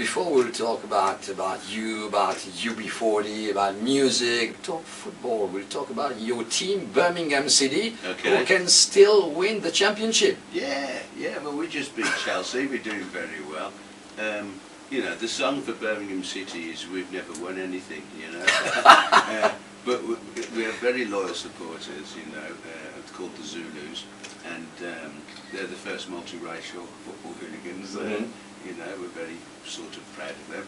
before we'll talk about you, about UB40, about music, talk football, we'll talk about your team, Birmingham City, who can still win the championship. Yeah, well we just beat Chelsea, we're doing very well. You know, the song for Birmingham City is "We've never won anything," you know. But we have very loyal supporters, you know, called the Zulus, and they're the first multiracial football hooligans. You know, we're very sort of proud of them.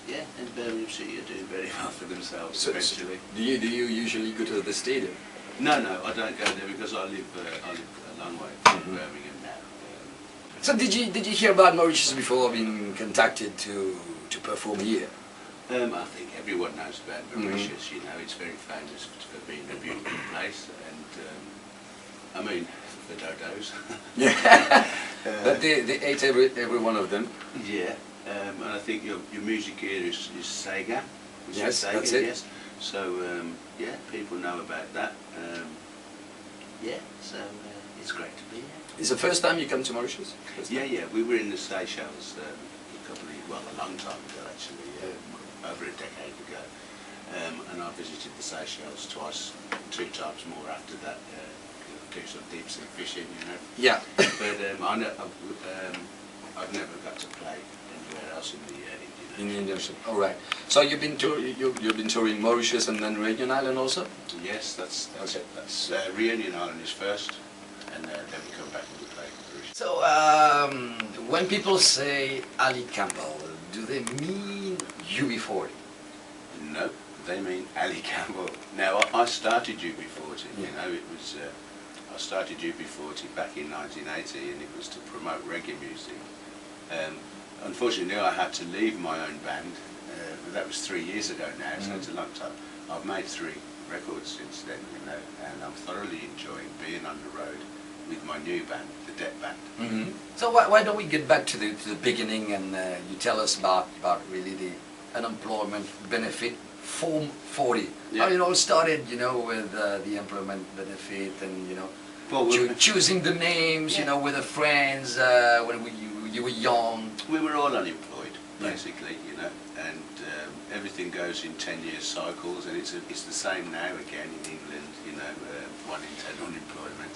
Yeah, and Birmingham City are doing very well for themselves eventually. Do you usually go to the stadium? No, I don't go there because I live a long way from Birmingham now. So did you hear about Mauritius before being contacted to perform here? I think everyone knows about Mauritius. You know, it's very famous for being a beautiful place, and I mean, the dodos. Yeah, but they ate every one of them. Yeah, and I think your music here is Sega. Yes, Sega, that's it. Yes. So yeah, people know about that. Yeah, so it's great to be here. It's the first time you come to Mauritius? Yeah, we were in the Seychelles a long time ago actually, over a decade ago, and I visited the Seychelles twice, 2 times more after that, do some deep sea fishing, you know. Yeah. But I've never got to play anywhere else in the Indian Ocean. All right. So you've been touring Mauritius and then Reunion Island also? Yes, that's it. That's Reunion Island is first, and then we come back and we play Mauritius. So when people say Ali Campbell, do they mean UB40? No, they mean Ali Campbell. Now I started UB40. You know, it was I started UB40 back in 1980, and it was to promote reggae music. Unfortunately, I had to leave my own band. That was 3 years ago now, so it's a long time. I've made 3 records since then, you know, and I'm thoroughly enjoying being on the road with my new band, the Det Band. So why don't we get back to the beginning, and you tell us about really the unemployment benefit Form 40. Yeah. How it all started, you know, with the employment benefit, and you know, choosing the names, you know, with the friends when you were young. We were all unemployed, basically, you know, and everything goes in 10-year cycles, and it's the same now again in England, you know, 1 in 10 unemployment.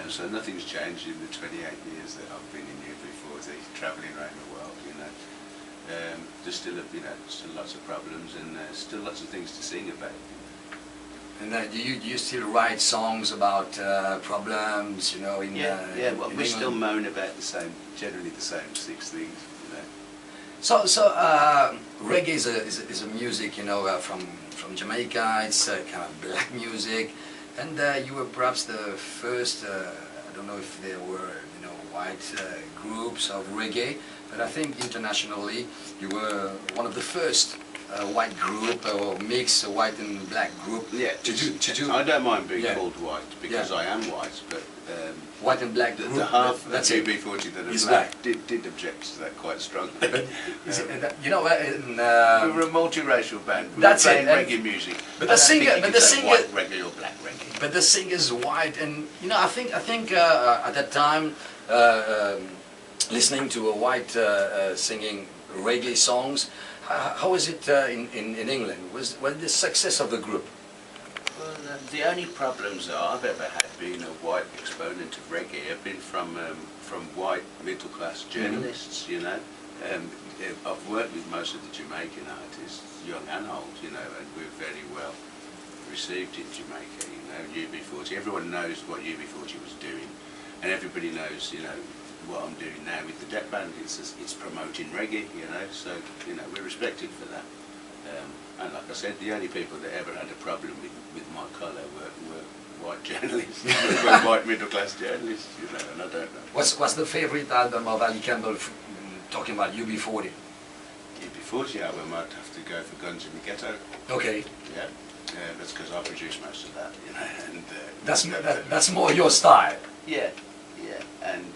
So nothing's changed in the 28 years that I've been in UB40, travelling around the world, you know. There's still, still lots of problems, and still lots of things to sing about. And do you still write songs about problems, you know? Well, we still moan about generally the same 6 things, you know. So reggae is a music, you know, from Jamaica. It's kind of black music, and you were perhaps the first. I don't know if there were, you know, white groups of reggae, but I think internationally you were one of the first white group or mix, a white and black group. Yeah, to do. I don't mind being called white because I am white, but white and black group. The half of that's UB40 that are black did object to that quite strongly. You know, we were a multiracial band. We that's were playing it. reggae music. But the singer, white reggae or black reggae. But the singer's white, and you know, I think at that time, listening to a white singing reggae songs. How was it in England? Was the success of the group? Well, the only problems I've ever had being a white exponent of reggae have been from white middle-class journalists, you know. I've worked with most of the Jamaican artists, young and old, you know, and we're very well received in Jamaica, you know, UB40. Everyone knows what UB40 was doing, and everybody knows, you know, what I'm doing now with the Det Band. It's promoting reggae, you know, so, you know, we're respected for that. And like I said, the only people that ever had a problem with my colour were white journalists, were white middle-class journalists, you know, and I don't know. What's the favourite album of Ali Campbell, talking about UB40? UB40 album, I'd have to go for Guns in the Ghetto. Okay. Yeah, that's because I produced most of that, you know, and... that's more your style. Yeah, and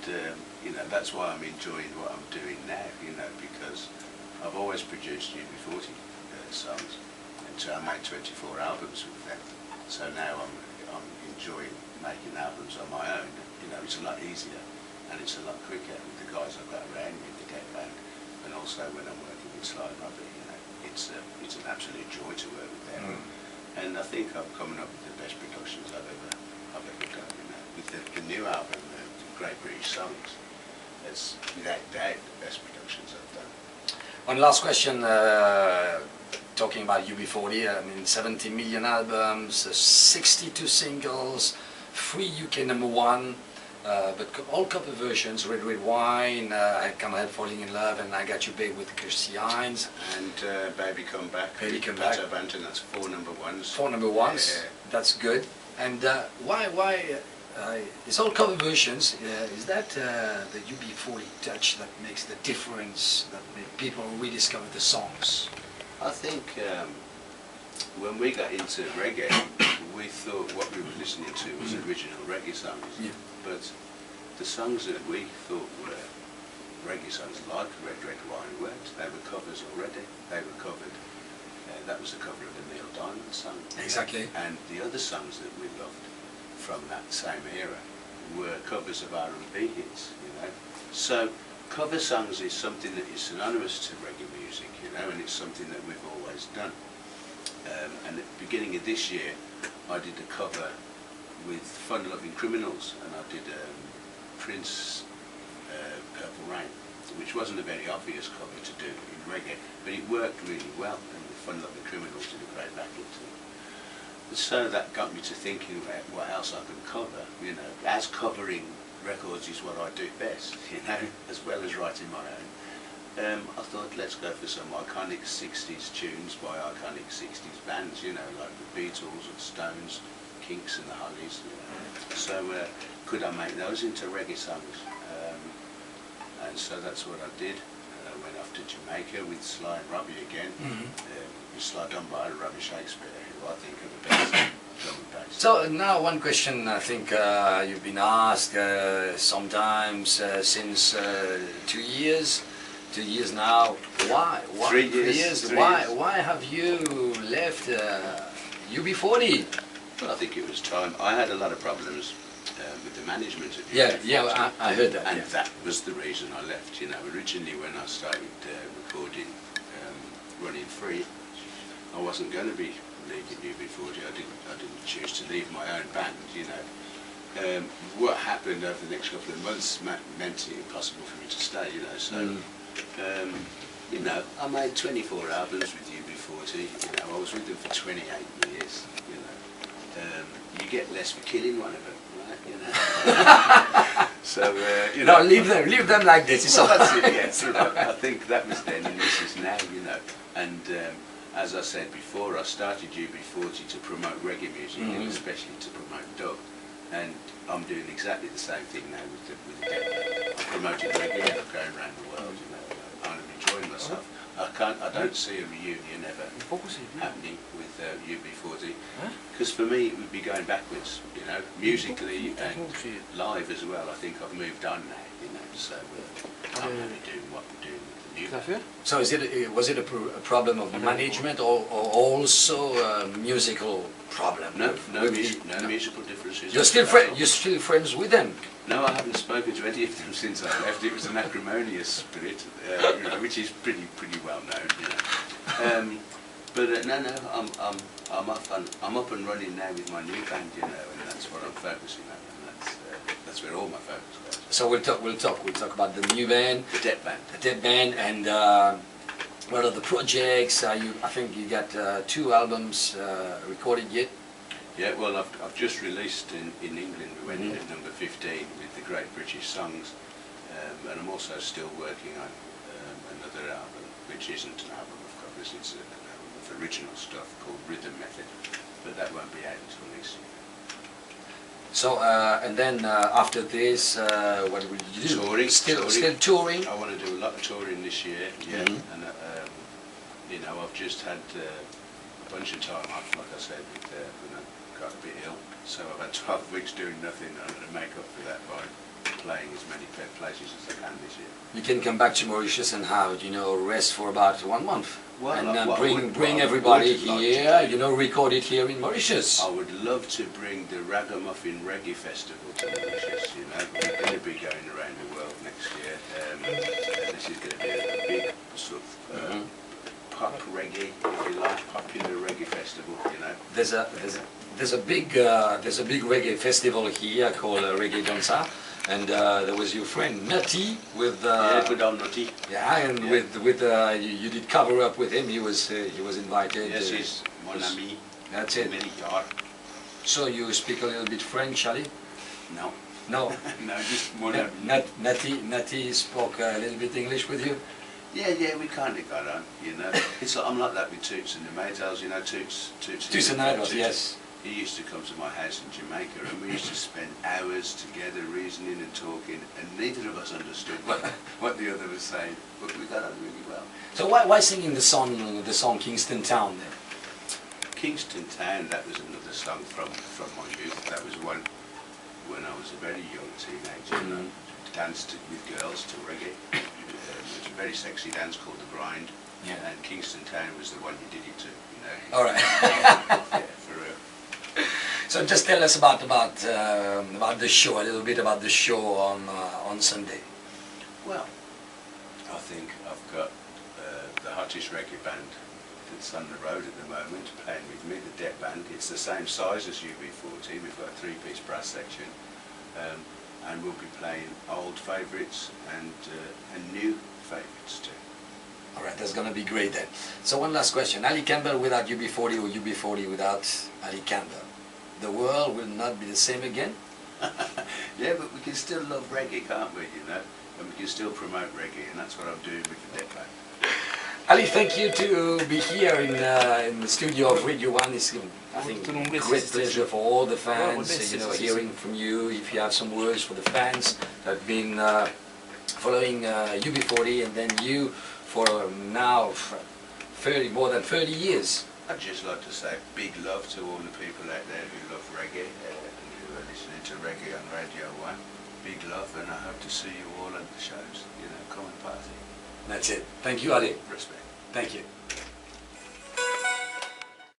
you know, that's why I'm enjoying what I'm doing now, you know, because I've always produced UB40 songs, and so I made 24 albums with them. So now I'm enjoying making albums on my own. You know, it's a lot easier and it's a lot quicker with the guys I've got around me, the Det Band, and also when I'm working with Sly and Robbie, you know, it's an absolute joy to work with them. And I think I'm coming up with the best productions I've ever done. You know, with the new album, the Great British Songs, it's without doubt the best productions I've done. One last question, talking about UB40, I mean 70 million albums, 62 singles, 3 UK #1, but all cover versions, Red Red Wine, I Can't Help Falling in Love, and I Got You Babe with Kirsty Hines. And Baby Come Back, Baby Come Back. That's 4 #1s. 4 #1s, Yeah. That's good. And why it's all cover versions, is that the UB40 touch that makes the difference, that make people rediscover the songs? I think when we got into reggae, we thought what we were listening to was original reggae songs. Yeah. But the songs that we thought were reggae songs, like Red Red Wine, weren't. They were covers already. They were covered. That was a cover of the Neil Diamond song. Exactly. And the other songs that we loved from that same era were covers of R&B hits, you know. So cover songs is something that is synonymous to reggae music, you know, and it's something that we've always done. And at the beginning of this year, I did a cover with Fun Loving Criminals, and I did Prince Purple Rain, which wasn't a very obvious cover to do in reggae, but it worked really well, and the Fun Loving Criminals did a great backing to it. So that got me to thinking about what else I could cover, you know, as covering records is what I do best, you know, as well as writing my own. I thought, let's go for some iconic 60s tunes by iconic 60s bands, you know, like the Beatles, the Stones, Kinks and the Hollies. You know. So could I make those into reggae songs? And so that's what I did. I went off to Jamaica with Sly and Robbie again. Sly done by Robbie Shakespeare, who I think are the best drum and bass. So now one question I think you've been asked sometimes since 2 years. 2 years now. Why? 3 years. Why have you left UB40? Well, I think it was time. I had a lot of problems with the management of UB40. Yeah, I heard that. And yeah. that was the reason I left. You know, originally when I started recording, running free, I wasn't going to be leaving UB40. I didn't choose to leave my own band. You know, what happened over the next couple of months meant it impossible for me to stay. You know, so. You know, I made 24 albums with UB40, you know, I was with them for 28 years, you know. You get less for killing one of them, right, you know. So, you know. No, leave them like this, it's well, all that's right. it, yes, you know, I think that was then and this is now, you know. And as I said before, I started UB40 to promote reggae music and especially to promote dub. And I'm doing exactly the same thing now with the Dead Band. I'm promoting reggae and I'm going around the world, you know. I'm enjoying myself. I don't see a reunion ever happening with UB40 because for me it would be going backwards, you know, musically and live as well. I think I've moved on now, you know, so I'm only doing what I'm doing with the new. So was it a problem of management or also a musical problem? No musical differences. You're still friends with them? No, I haven't spoken to any of them since I left. It was an acrimonious spirit, you know, which is pretty well known, you know. But no, I'm up and running now with my new band, you know, and that's what I'm focusing on, and that's where all my focus goes. So we'll talk about the new band, the Dead Band, and what are the projects? I think you got 2 albums recorded yet. Yeah, well, I've just released in England, we went in at number 15 with the Great British Songs, and I'm also still working on another album, which isn't an album of covers, it's an album of original stuff called Rhythm Method, but that won't be out until next year. So, and then after this, what will you do? Touring. Still touring? I want to do a lot of touring this year, yeah, and you know, I've just had a bunch of time off, like I said, when I got a bit ill, so I've had 12 weeks doing nothing, and I'm going to make up for that by playing as many places as I can this year. You can come back to Mauritius and have, you know, rest for about 1 month. Well, and bring everybody here, you know, record it here in Mauritius. I would love to bring the Ragamuffin Reggae Festival to Mauritius, you know. We're going to be going around the world next year. This is going to be a big there's a big reggae festival here called Reggae Danza, and there was your friend Nutty with Yeah, good old Nutty. yeah, and Yeah. with you did cover up with him. He was invited. Yes, he's mon ami. That's it. Many years. So you speak a little bit French, Ali? No. No. No, just mon ami. Nutty spoke a little bit English with you. Yeah, we kind of got on, you know. It's like, I'm like that with Toots and the Maytals, you know, Toots and Idols, yes. He used to come to my house in Jamaica and we used to spend hours together reasoning and talking, and neither of us understood what the other was saying, but we got on really well. So why singing the song Kingston Town then? Kingston Town, that was another song from my youth. That was one when I was a very young teenager, and I danced with girls to reggae. It was a very sexy dance called the grind, Yeah. and Kingston Town was the one you did it to, you know. All right. Yeah, for real. So just tell us about the show, a little bit about the show on Sunday. Well, I think I've got the hottest reggae band that's on the road at the moment playing with me, the Debt Band. It's the same size as UB40. We've got a 3-piece brass section, and we'll be playing old favourites and new favourites too. All right, that's going to be great then. So one last question. Ali Campbell without UB40 or UB40 without Ali Campbell? The world will not be the same again? Yeah, but we can still love reggae, can't we, you know? And we can still promote reggae, and that's what I'm doing with the Debt Band. Ali, thank you to be here in the studio of Radio 1. It's, I think, a great pleasure for all the fans, you know, hearing from you. If you have some words for the fans that have been following UB40 and then you for now more than 30 years. I'd just like to say big love to all the people out there who love reggae and who are listening to reggae on Radio 1. Big love, and I hope to see you all at the shows, you know, come and party. That's it. Thank you, Ali. Respect. Thank you.